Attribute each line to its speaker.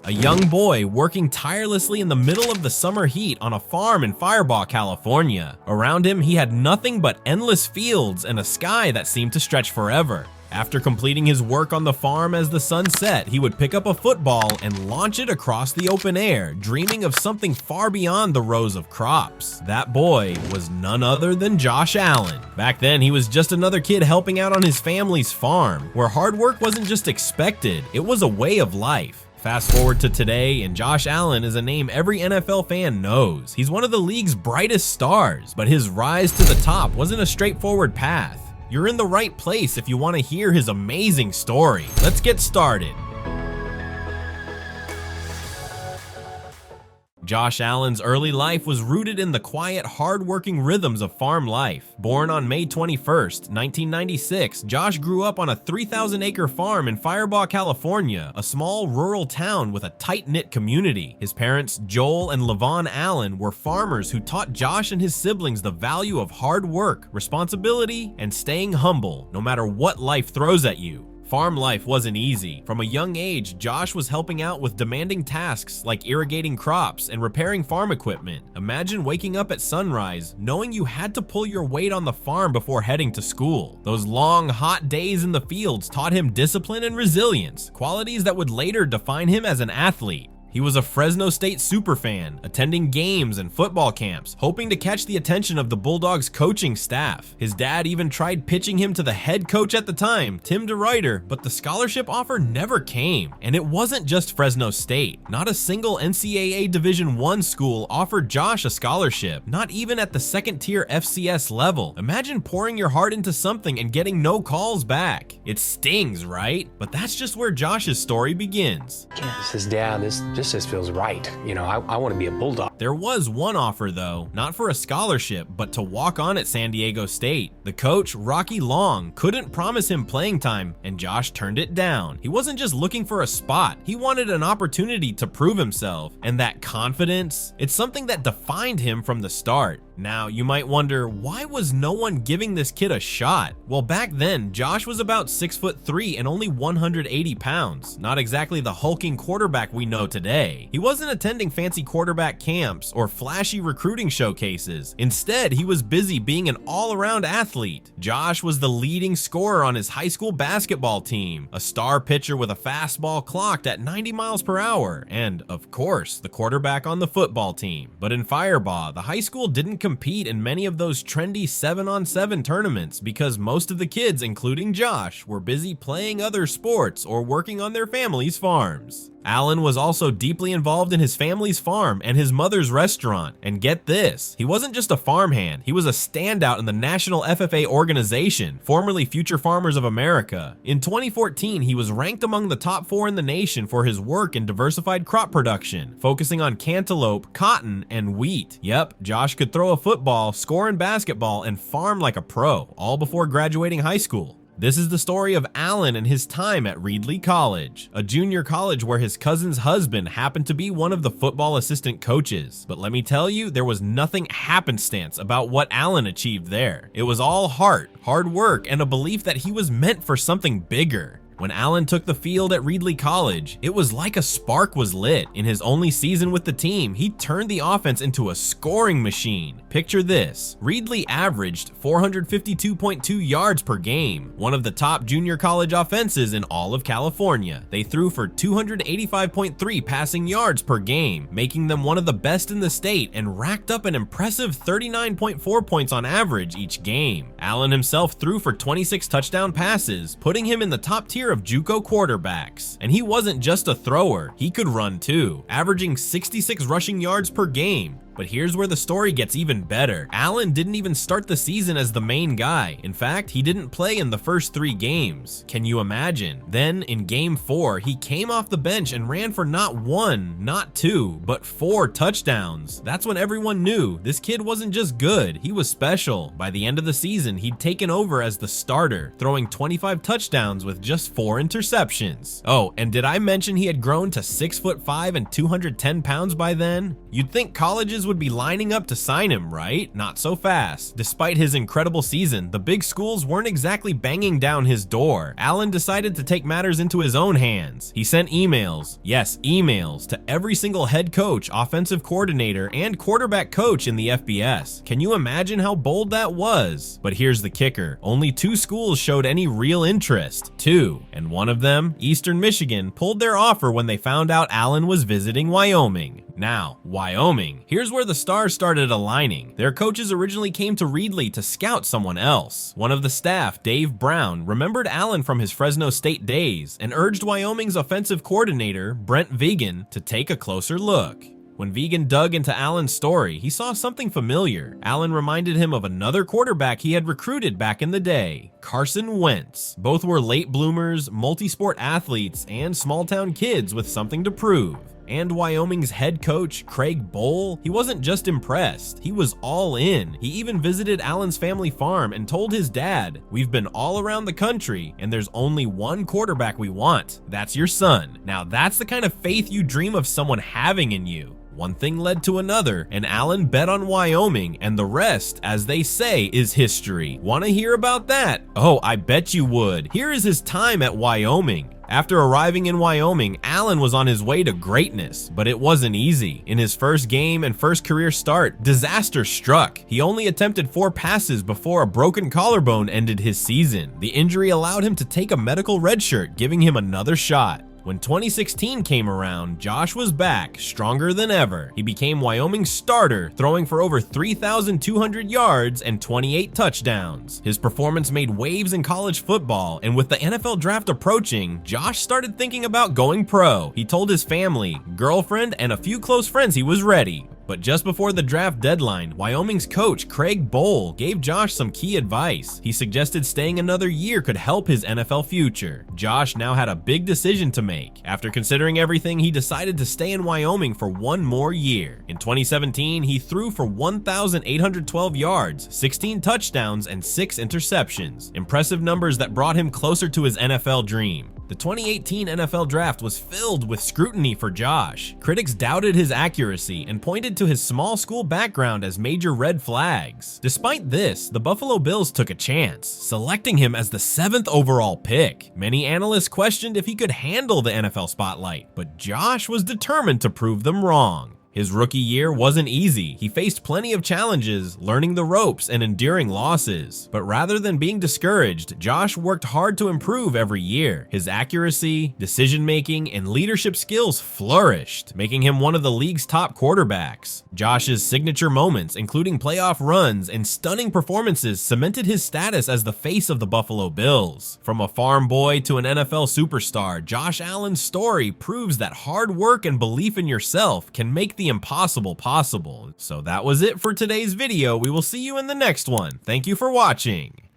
Speaker 1: a young boy working tirelessly in the middle of the summer heat on a farm in Firebaugh, California. Around him, he had nothing but endless fields and a sky that seemed to stretch forever. After completing his work on the farm as the sun set, he would pick up a football and launch it across the open air, dreaming of something far beyond the rows of crops. That boy was none other than Josh Allen. Back then, he was just another kid helping out on his family's farm, where hard work wasn't just expected, it was a way of life. Fast forward to today, and Josh Allen is a name every NFL fan knows. He's one of the league's brightest stars, but his rise to the top wasn't a straightforward path. You're in the right place if you want to hear his amazing story. Let's get started. Josh Allen's early life was rooted in the quiet, hard-working rhythms of farm life. Born on May 21st, 1996, Josh grew up on a 3,000-acre farm in Firebaugh, California, a small rural town with a tight-knit community. His parents, Joel and LaVon Allen, were farmers who taught Josh and his siblings the value of hard work, responsibility, and staying humble, no matter what life throws at you. Farm life wasn't easy. From a young age, Josh was helping out with demanding tasks like irrigating crops and repairing farm equipment. Imagine waking up at sunrise, knowing you had to pull your weight on the farm before heading to school. Those long, hot days in the fields taught him discipline and resilience, qualities that would later define him as an athlete. He was a Fresno State superfan, attending games and football camps, hoping to catch the attention of the Bulldogs coaching staff. His dad even tried pitching him to the head coach at the time, Tim DeRuyter, but the scholarship offer never came. And it wasn't just Fresno State. Not a single NCAA Division I school offered Josh a scholarship, not even at the second-tier FCS level. Imagine pouring your heart into something and getting no calls back. It stings, right? But that's just where Josh's story begins.
Speaker 2: He says, Dad, this just feels right. You know, I want to be a Bulldog.
Speaker 1: There was one offer though, not for a scholarship, but to walk on at San Diego State. The coach, Rocky Long, couldn't promise him playing time, and Josh turned it down. He wasn't just looking for a spot, he wanted an opportunity to prove himself. And that confidence, it's something that defined him from the start. Now, you might wonder, why was no one giving this kid a shot? Well, back then, Josh was about 6'3" and only 180 pounds. Not exactly the hulking quarterback we know today. He wasn't attending fancy quarterback camps or flashy recruiting showcases. Instead, he was busy being an all-around athlete. Josh was the leading scorer on his high school basketball team, a star pitcher with a fastball clocked at 90 miles per hour, and, of course, the quarterback on the football team. But in Firebaugh, the high school didn't compete in many of those trendy 7-on-7 tournaments because most of the kids, including Josh, were busy playing other sports or working on their family's farms. Allen was also deeply involved in his family's farm and his mother's restaurant. And get this, he wasn't just a farmhand, he was a standout in the National FFA organization, formerly Future Farmers of America. In 2014, he was ranked among the top 4 in the nation for his work in diversified crop production, focusing on cantaloupe, cotton, and wheat. Yep, Josh could throw a football, score in basketball, and farm like a pro, all before graduating high school. This is the story of Allen and his time at Reedley College, a junior college where his cousin's husband happened to be one of the football assistant coaches. But let me tell you, there was nothing happenstance about what Allen achieved there. It was all heart, hard work, and a belief that he was meant for something bigger. When Allen took the field at Reedley College, it was like a spark was lit. In his only season with the team, he turned the offense into a scoring machine. Picture this, Reedley averaged 452.2 yards per game, one of the top junior college offenses in all of California. They threw for 285.3 passing yards per game, making them one of the best in the state, and racked up an impressive 39.4 points on average each game. Allen himself threw for 26 touchdown passes, putting him in the top tier of JUCO quarterbacks. And he wasn't just a thrower, he could run too, averaging 66 rushing yards per game. But here's where the story gets even better. Allen didn't even start the season as the main guy. In fact, he didn't play in the first 3 games. Can you imagine? Then, in game 4, he came off the bench and ran for not 1, not 2, but 4 touchdowns. That's when everyone knew this kid wasn't just good, he was special. By the end of the season, he'd taken over as the starter, throwing 25 touchdowns with just 4 interceptions. Oh, and did I mention he had grown to 6'5" and 210 pounds by then? You'd think colleges would be lining up to sign him, right? Not so fast. Despite his incredible season, the big schools weren't exactly banging down his door. Allen decided to take matters into his own hands. He sent emails, yes, emails, to every single head coach, offensive coordinator, and quarterback coach in the FBS. Can you imagine how bold that was? But here's the kicker. Only 2 schools showed any real interest. 2. And one of them, Eastern Michigan, pulled their offer when they found out Allen was visiting Wyoming. Now, Wyoming. Here's where the stars started aligning. Their coaches originally came to Reedley to scout someone else. One of the staff, Dave Brown, remembered Allen from his Fresno State days and urged Wyoming's offensive coordinator, Brent Vigen, to take a closer look. When Vigen dug into Allen's story, he saw something familiar. Allen reminded him of another quarterback he had recruited back in the day, Carson Wentz. Both were late bloomers, multi-sport athletes, and small-town kids with something to prove. And Wyoming's head coach, Craig Bohl, he wasn't just impressed, he was all in. He even visited Allen's family farm and told his dad, "We've been all around the country, and there's only one quarterback we want. That's your son." Now that's the kind of faith you dream of someone having in you. One thing led to another, and Allen bet on Wyoming, and the rest, as they say, is history. Want to hear about that? Oh, I bet you would. Here is his time at Wyoming. After arriving in Wyoming, Allen was on his way to greatness, but it wasn't easy. In his first game and first career start, disaster struck. He only attempted 4 passes before a broken collarbone ended his season. The injury allowed him to take a medical redshirt, giving him another shot. When 2016 came around, Josh was back, stronger than ever. He became Wyoming's starter, throwing for over 3,200 yards and 28 touchdowns. His performance made waves in college football, and with the NFL draft approaching, Josh started thinking about going pro. He told his family, girlfriend, and a few close friends he was ready. But just before the draft deadline, Wyoming's coach, Craig Bohl, gave Josh some key advice. He suggested staying another year could help his NFL future. Josh now had a big decision to make. After considering everything, he decided to stay in Wyoming for 1 more year. In 2017, he threw for 1,812 yards, 16 touchdowns, and 6 interceptions. Impressive numbers that brought him closer to his NFL dream. The 2018 NFL draft was filled with scrutiny for Josh. Critics doubted his accuracy and pointed to his small school background as major red flags. Despite this, the Buffalo Bills took a chance, selecting him as the 7th overall pick. Many analysts questioned if he could handle the NFL spotlight, but Josh was determined to prove them wrong. His rookie year wasn't easy. He faced plenty of challenges, learning the ropes and enduring losses. But rather than being discouraged, Josh worked hard to improve every year. His accuracy, decision-making, and leadership skills flourished, making him one of the league's top quarterbacks. Josh's signature moments, including playoff runs and stunning performances, cemented his status as the face of the Buffalo Bills. From a farm boy to an NFL superstar, Josh Allen's story proves that hard work and belief in yourself can make the impossible possible. So that was it for today's video. We will see you in the next one. Thank you for watching.